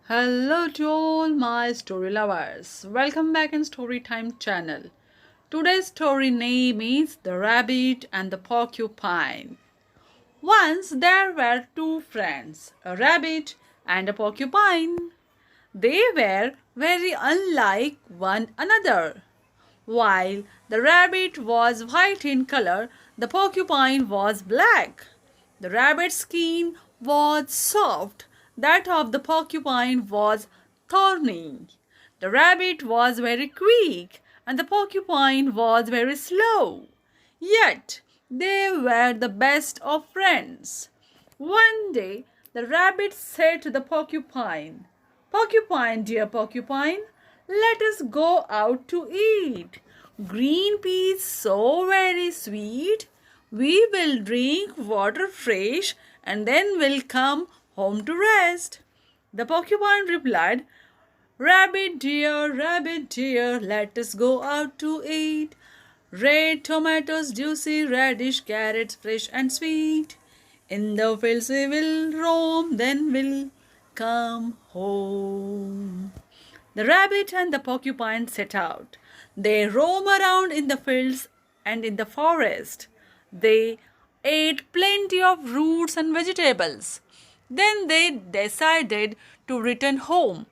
Hello to all my story lovers. Welcome back in Storytime channel. Today's story name is The Rabbit and the Porcupine. Once there were two friends, a rabbit and a porcupine. They were very unlike one another. While the rabbit was white in color, the porcupine was black. The rabbit's skin was soft, that of the porcupine was thorny. The rabbit was very quick, and the porcupine was very slow. Yet they were the best of friends. One day the rabbit said to the porcupine, "Porcupine, dear porcupine, let us go out to eat. Green peas so very sweet. We will drink water fresh and then we'll come home to rest." The porcupine replied, rabbit dear, let us go out to eat. Red tomatoes, juicy radish, carrots fresh and sweet. In the fields we will roam, then we'll come home. The rabbit and the porcupine set out. They roam around in the fields and in the forest. They ate plenty of roots and vegetables. Then they decided to return home.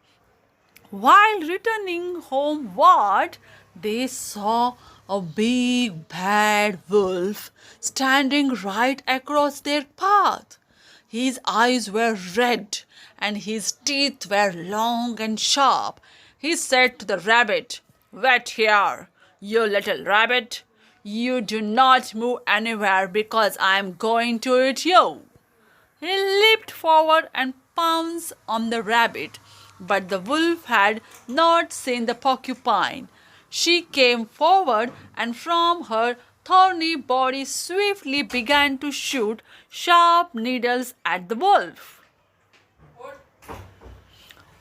While returning homeward, they saw a big bad wolf standing right across their path. His eyes were red and his teeth were long and sharp. He said to the rabbit, "Wait here, you little rabbit. You do not move anywhere because I am going to eat you." He leaped forward and pounced on the rabbit, but the wolf had not seen the porcupine. She came forward and from her thorny body swiftly began to shoot sharp needles at the wolf.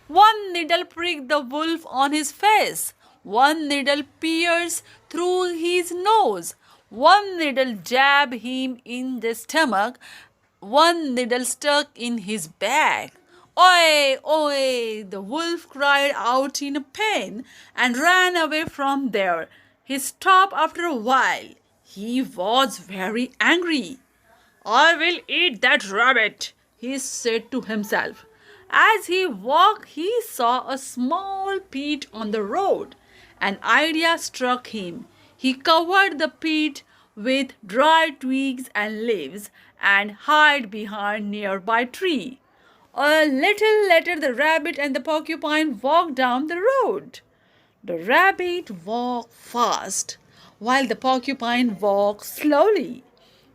One needle pricked the wolf on his face. One needle pierced through his nose. One needle jabbed him in the stomach. One needle stuck in his back. "Oi, oi!" the wolf cried out in pain and ran away from there. He stopped after a while. He was very angry. "I will eat that rabbit," he said to himself. As he walked, he saw a small pit on the road. An idea struck him. He covered the pit with dry twigs and leaves and hid behind a nearby tree. A little later, the rabbit and the porcupine walked down the road. The rabbit walked fast, while the porcupine walked slowly.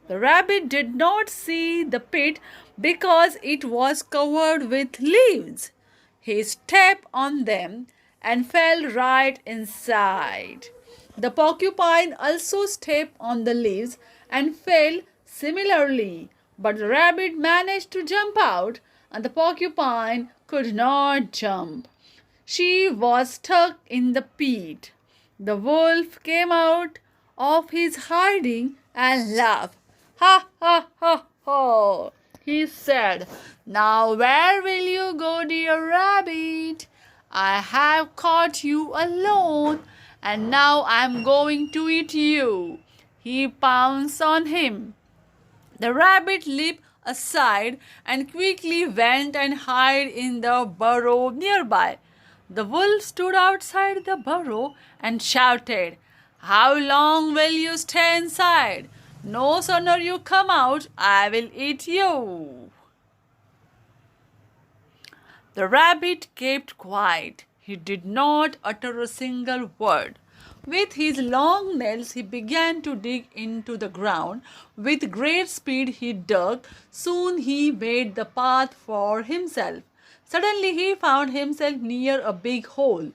The rabbit did not see the pit because it was covered with leaves. He stepped on them and fell right inside. The porcupine also stepped on the leaves and fell similarly, but the rabbit managed to jump out and the porcupine could not jump. She was stuck in the pit. The wolf came out of his hiding and laughed. "Ha ha ha ha!" he said. "Now where will you go, dear rabbit? I have caught you alone, and now I am going to eat you." He pounced on him. The rabbit leaped aside and quickly went and hid in the burrow nearby. The wolf stood outside the burrow and shouted, "How long will you stay inside? No sooner you come out, I will eat you." The rabbit kept quiet. He did not utter a single word. With his long nails, he began to dig into the ground. With great speed, he dug. Soon he made the path for himself. Suddenly, he found himself near a big hole.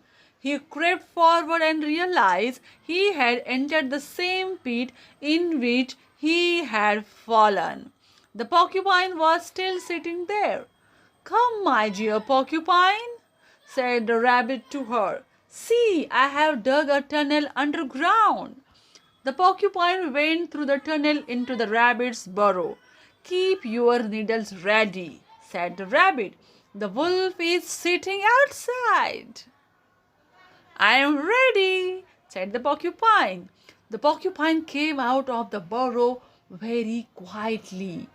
He crept forward and realized he had entered the same pit in which he had fallen. The porcupine was still sitting there. "Come, my dear porcupine," said the rabbit to her. "See, I have dug a tunnel underground." The porcupine went through the tunnel into the rabbit's burrow. "Keep your needles ready," said the rabbit. The wolf is sitting outside. I am ready, said the porcupine. The porcupine came out of the burrow very quietly.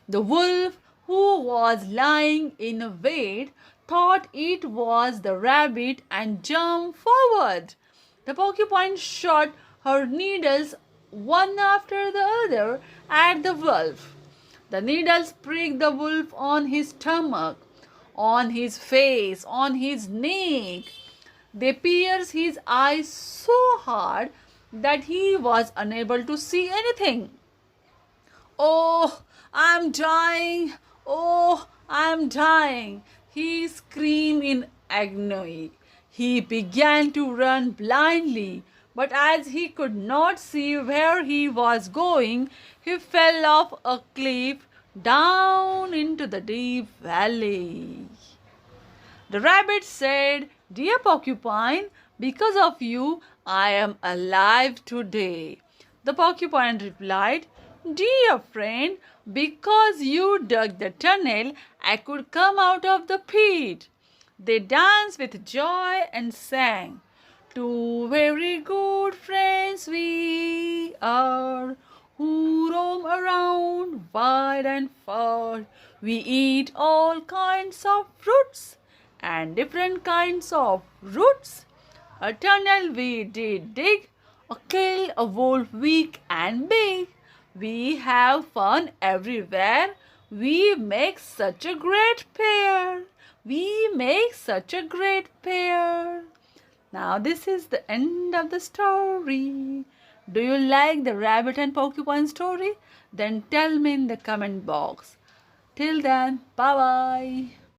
The wolf, who was lying in wait, thought it was the rabbit and jumped forward. The porcupine shot her needles one after the other at the wolf. The needles pricked the wolf on his stomach, on his face, on his neck. They pierced his eyes so hard that he was unable to see anything. Oh, I'm dying! Oh, I'm dying! He screamed in agony. He began to run blindly, but as he could not see where he was going, he fell off a cliff down into the deep valley. The rabbit said, Dear porcupine, because of you I am alive today. The porcupine replied, Dear friend, because you dug the tunnel, I could come out of the pit. They danced with joy and sang, Two very good friends we are, who roam around wide and far. We eat all kinds of fruits and different kinds of roots. A tunnel we did dig, killed a wolf weak and big. We have fun everywhere. We make such a great pair. We make such a great pair. Now this is the end of the story. Do you like the rabbit and porcupine story? Then tell me in the comment box. Till then, bye bye.